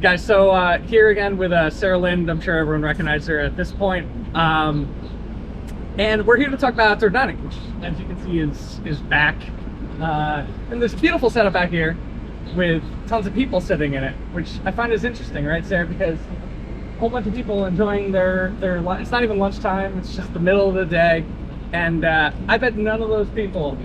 Guys, so here again with Sarah Lind. I'm sure everyone recognizes her at this point. And we're here to talk about outdoor dining, which, as you can see, is back. And this beautiful setup back here with tons of people sitting in it, which I find is interesting, right, Sarah? Because a whole bunch of people enjoying their it's not even lunchtime, it's just the middle of the day. And I bet none of those people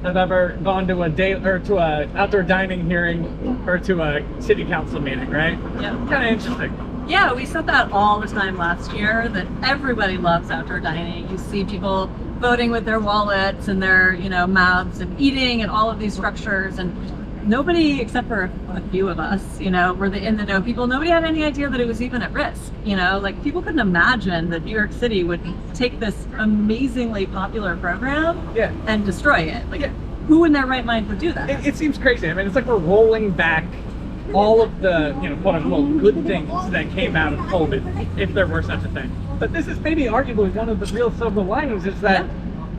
have ever gone to a day or to a outdoor dining hearing or to a city council meeting, right? Yeah. Kind of interesting. Yeah, we said that all the time last year, that everybody loves outdoor dining. You see people voting with their wallets and their, mouths and eating and all of these structures, and nobody, except for a few of us, were the in the know people, nobody had any idea that it was even at risk. Like people couldn't imagine that New York City would take this amazingly popular program and destroy it. Who in their right mind would do that? It seems crazy. I mean, it's like we're rolling back all of the, quote unquote, good things that came out of COVID, if there were such a thing. But this is maybe arguably one of the real silver linings is that,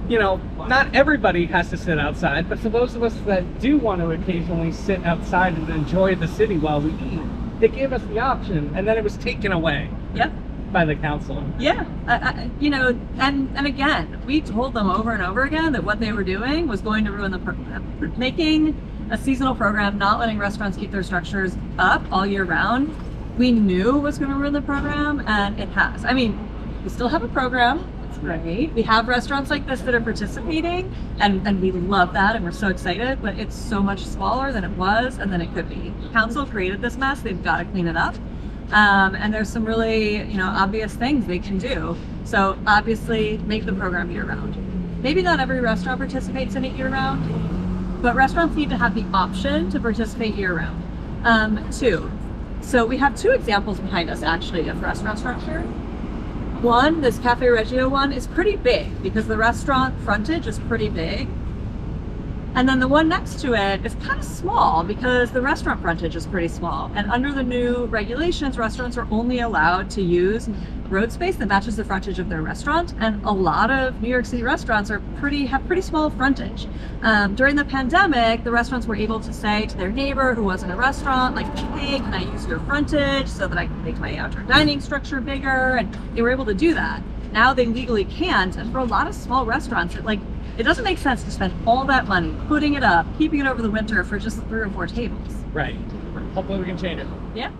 not everybody has to sit outside, but for those of us that do want to occasionally sit outside and enjoy the city while we eat, they gave us the option, and then it was taken away by the council. Yeah, and again, we told them over and over again that what they were doing was going to ruin the program. Making a seasonal program, not letting restaurants keep their structures up all year round, we knew was going to ruin the program, and it has. I mean, we still have a program. It's great. We have restaurants like this that are participating, and we love that, and we're so excited, but it's so much smaller than it was and than it could be. Council created this mess. They've got to clean it up. And there's some really, obvious things they can do. So obviously make the program year round. Maybe not every restaurant participates in it year round, but restaurants need to have the option to participate year round. Two. So we have two examples behind us actually of restaurant structure. One, this Cafe Reggio one, is pretty big because the restaurant frontage is pretty big. And then the one next to it is kind of small because the restaurant frontage is pretty small. And under the new regulations, restaurants are only allowed to use road space that matches the frontage of their restaurant. And a lot of New York City restaurants have pretty small frontage. During the pandemic, the restaurants were able to say to their neighbor who wasn't a restaurant, like, hey, can I use your frontage so that I can make my outdoor dining structure bigger? And they were able to do that. Now they legally can't. And for a lot of small restaurants, it doesn't make sense to spend all that money putting it up, keeping it over the winter for just 3 or 4 tables. Right. Hopefully we can change it. Yeah.